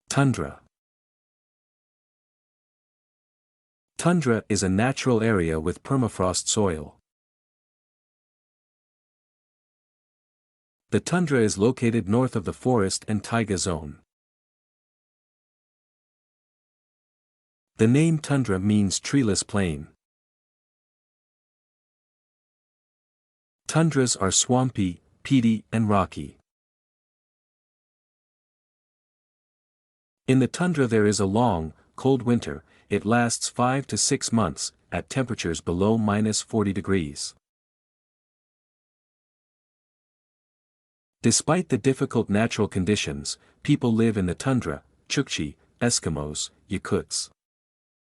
Tundra. Tundra is a natural area with permafrost soil. The tundra is located north of the forest and taiga zone. The name tundra means treeless plain. Tundras are swampy, peaty, and rocky. In the tundra there is a long, cold winter. It lasts 5 to 6 months, at temperatures below -40 degrees. Despite the difficult natural conditions, people live in the tundra: Chukchi, Eskimos, Yakuts.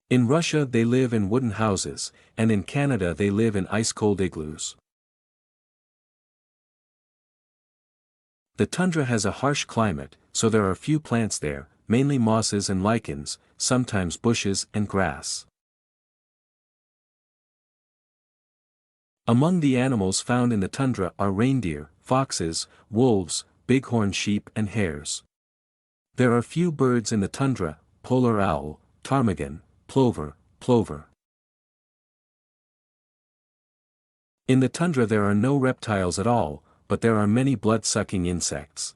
In Russia they live in wooden houses, and in Canada they live in ice-cold igloos. The tundra has a harsh climate, so there are few plants there, mainly mosses and lichens, sometimes bushes and grass. Among the animals found in the tundra are reindeer, foxes, wolves, bighorn sheep and hares. There are few birds in the tundra: polar owl, ptarmigan, plover. In the tundra there are no reptiles at all, but there are many blood-sucking insects.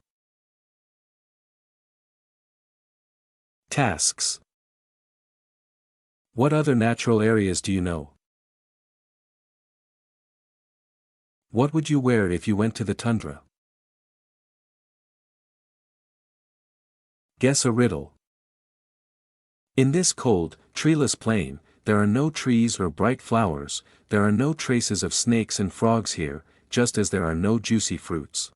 Tasks. What other natural areas do you know? What would you wear if you went to the tundra? Guess a riddle. In this cold, treeless plain, there are no trees or bright flowers. There are no traces of snakes and frogs here, just as there are no juicy fruits.